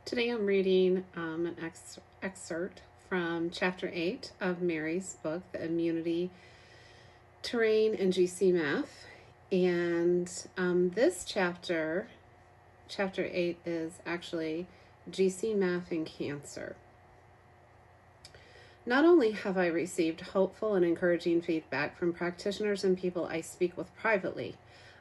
Today I'm reading an excerpt from Chapter 8 of Mary's book, The Immunity Terrain and GcMaF. And this chapter 8, is actually GcMaF and cancer. Not only have I received hopeful and encouraging feedback from practitioners and people I speak with privately,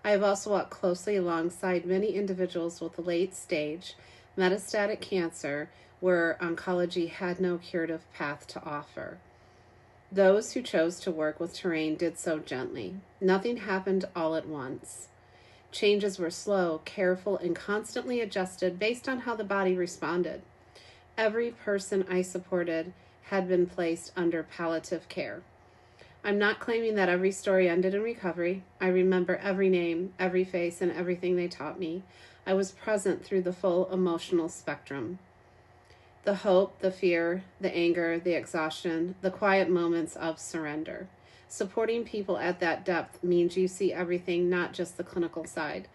I have also walked closely alongside many individuals with late stage metastatic cancer where oncology had no curative path to offer. Those who chose to work with terrain did so gently. Nothing happened all at once. Changes were slow, careful, and constantly adjusted based on how the body responded. Every person I supported had been placed under palliative care. I'm not claiming that every story ended in recovery. I remember every name, every face, and everything they taught me. I was present through the full emotional spectrum. The hope, the fear, the anger, the exhaustion, the quiet moments of surrender. Supporting people at that depth means you see everything, not just the clinical side.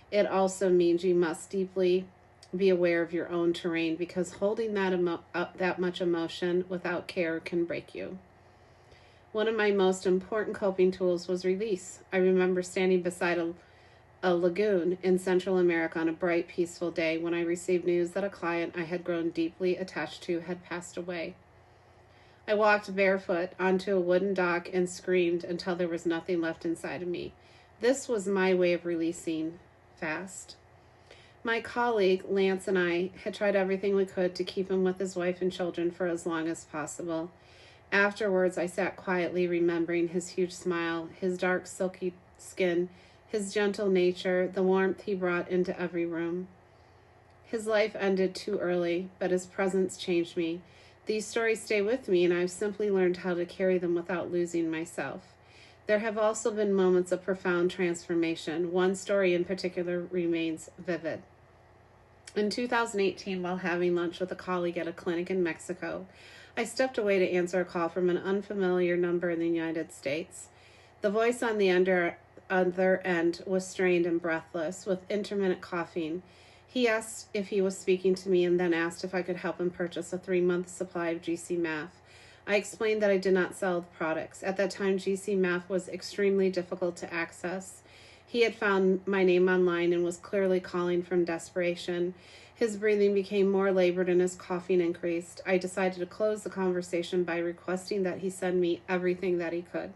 It also means you must deeply be aware of your own terrain, because holding that much emotion without care can break you. One of my most important coping tools was release. I remember standing beside a lagoon in Central America on a bright, peaceful day when I received news that a client I had grown deeply attached to had passed away. I walked barefoot onto a wooden dock and screamed until there was nothing left inside of me. This was my way of releasing fast. My colleague, Lance, and I had tried everything we could to keep him with his wife and children for as long as possible. Afterwards, I sat quietly remembering his huge smile, his dark, silky skin, his gentle nature, the warmth he brought into every room. His life ended too early, but his presence changed me. These stories stay with me, and I've simply learned how to carry them without losing myself. There have also been moments of profound transformation. One story in particular remains vivid. In 2018, while having lunch with a colleague at a clinic in Mexico, I stepped away to answer a call from an unfamiliar number in the United States. The voice on the other end was strained and breathless, with intermittent coughing. He asked if he was speaking to me and then asked if I could help him purchase a 3-month supply of GcMaF. I explained that I did not sell the products. At that time, GcMaF was extremely difficult to access. He had found my name online and was clearly calling from desperation. His breathing became more labored and his coughing increased. I decided to close the conversation by requesting that he send me everything that he could.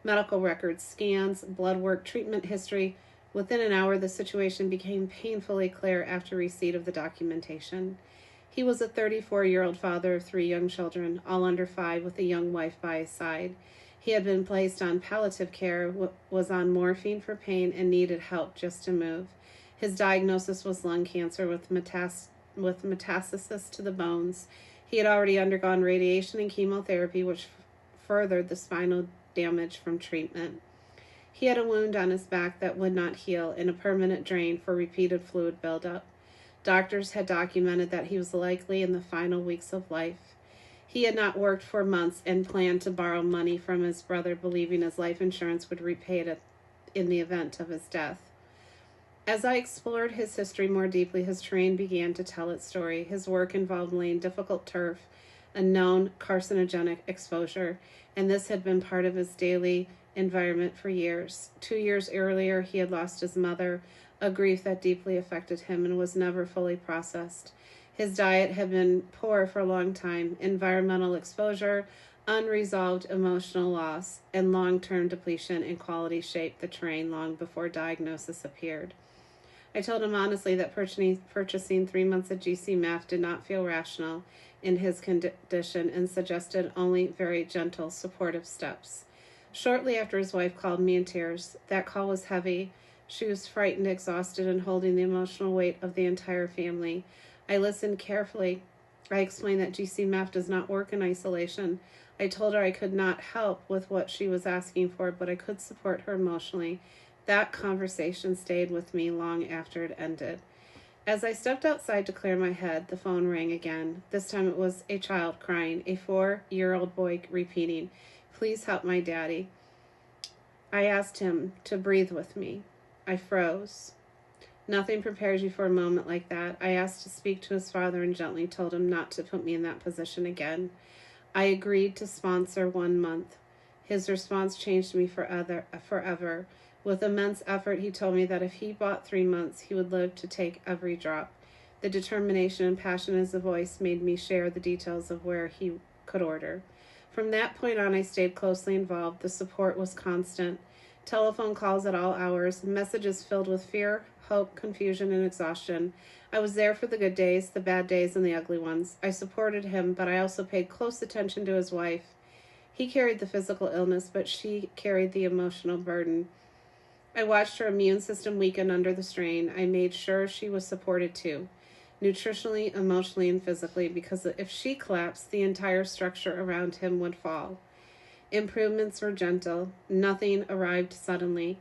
Medical records, scans, blood work, treatment history. Within an hour, the situation became painfully clear after receipt of the documentation. He was a 34-year-old father of 3 young children, all under 5, with a young wife by his side. He had been placed on palliative care, was on morphine for pain, and needed help just to move. His diagnosis was lung cancer with metastasis to the bones. He had already undergone radiation and chemotherapy, which furthered the spinal damage from treatment. He had a wound on his back that would not heal and a permanent drain for repeated fluid buildup. Doctors had documented that he was likely in the final weeks of life. He had not worked for months and planned to borrow money from his brother, believing his life insurance would repay it in the event of his death. As I explored his history more deeply, his terrain began to tell its story. His work involved laying difficult turf, a known carcinogenic exposure, and this had been part of his daily environment for years. 2 years earlier, he had lost his mother, a grief that deeply affected him and was never fully processed. His diet had been poor for a long time. Environmental exposure, unresolved emotional loss, and long-term depletion in quality shaped the terrain long before diagnosis appeared. I told him honestly that purchasing 3 months of GcMaF did not feel rational in his condition and suggested only very gentle, supportive steps. Shortly after, his wife called me in tears. That call was heavy. She was frightened, exhausted, and holding the emotional weight of the entire family. I listened carefully. I explained that GcMaF does not work in isolation. I told her I could not help with what she was asking for, but I could support her emotionally. That conversation stayed with me long after it ended. As I stepped outside to clear my head, the phone rang again. This time it was a child crying, a 4-year-old boy repeating, "Please help my daddy." I asked him to breathe with me. I froze. Nothing prepares you for a moment like that. I asked to speak to his father and gently told him not to put me in that position again. I agreed to sponsor 1 month. His response changed me forever. With immense effort, he told me that if he bought 3 months, he would live to take every drop. The determination and passion in his voice made me share the details of where he could order. From that point on, I stayed closely involved. The support was constant. Telephone calls at all hours, messages filled with fear, hope, confusion, and exhaustion. I was there for the good days, the bad days, and the ugly ones. I supported him, but I also paid close attention to his wife. He carried the physical illness, but she carried the emotional burden. I watched her immune system weaken under the strain. I made sure she was supported too, nutritionally, emotionally, and physically, because if she collapsed, the entire structure around him would fall. Improvements were gentle. Nothing arrived suddenly.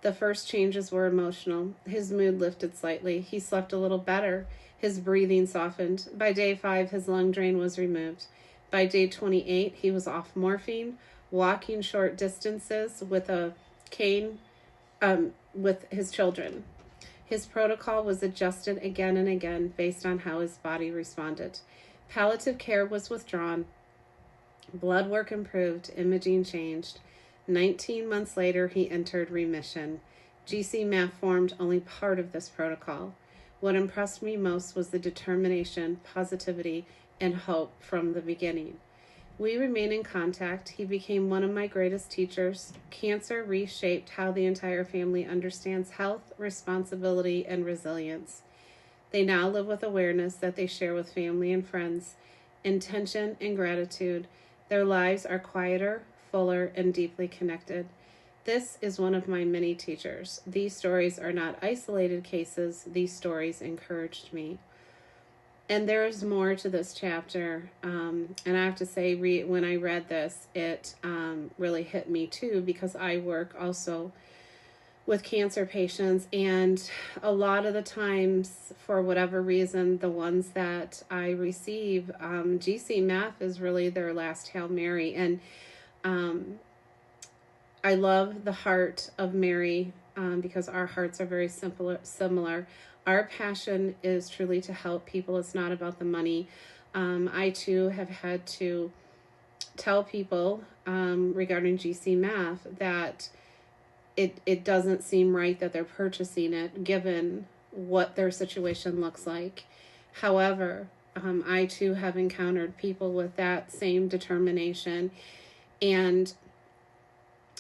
The first changes were emotional. His mood lifted slightly. He slept a little better. His breathing softened. By day 5, his lung drain was removed. By day 28, he was off morphine, walking short distances with a cane with his children. His protocol was adjusted again and again based on how his body responded. Palliative care was withdrawn. Blood work improved. Imaging changed. 19 months later, he entered remission. GcMaF formed only part of this protocol. What impressed me most was the determination, positivity, and hope from the beginning. We remain in contact. He became one of my greatest teachers. Cancer reshaped how the entire family understands health, responsibility, and resilience. They now live with awareness that they share with family and friends, intention and gratitude. Their lives are quieter, fuller, and deeply connected. This is one of my many teachers. These stories are not isolated cases. These stories encouraged me. And there is more to this chapter. And I have to say, when I read this, it really hit me too, because I work also with cancer patients. And a lot of the times, for whatever reason, the ones that I receive, GcMaF is really their last Hail Mary. And I love the heart of Mary because our hearts are very similar. Our passion is truly to help people. It's not about the money. I too have had to tell people regarding GcMaF that it doesn't seem right that they're purchasing it given what their situation looks like. However, I too have encountered people with that same determination. And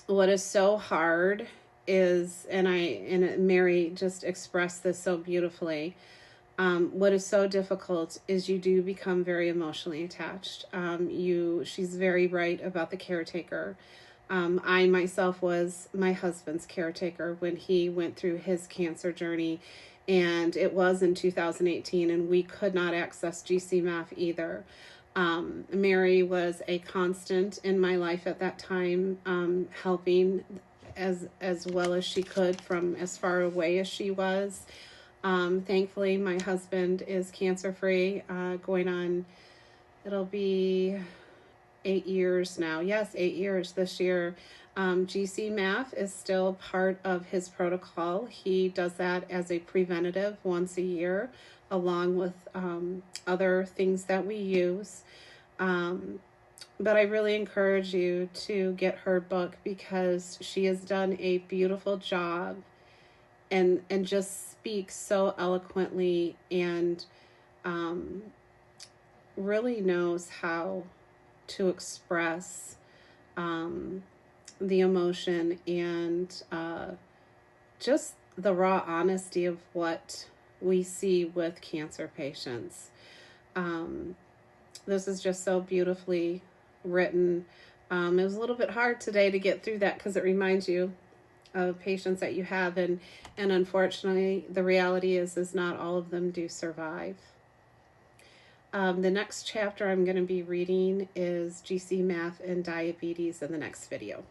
what is so hard is, and Mary just expressed this so beautifully, what is so difficult is you do become very emotionally attached. She's very right about the caretaker. I myself was my husband's caretaker when he went through his cancer journey, and it was in 2018, and we could not access GcMaF either. Mary was a constant in my life at that time, helping as well as she could from as far away as she was. Thankfully, my husband is cancer-free, going on, it'll be 8 years now. Yes, 8 years this year. GcMaF is still part of his protocol. He does that as a preventative once a year, along with other things that we use. But I really encourage you to get her book because she has done a beautiful job and just speaks so eloquently and really knows how to express the emotion and just the raw honesty of what we see with cancer patients. This is just so beautifully written. It was a little bit hard today to get through that because it reminds you of patients that you have, and unfortunately the reality is not all of them do survive. The next chapter I'm going to be reading is GcMaF and diabetes in the next video.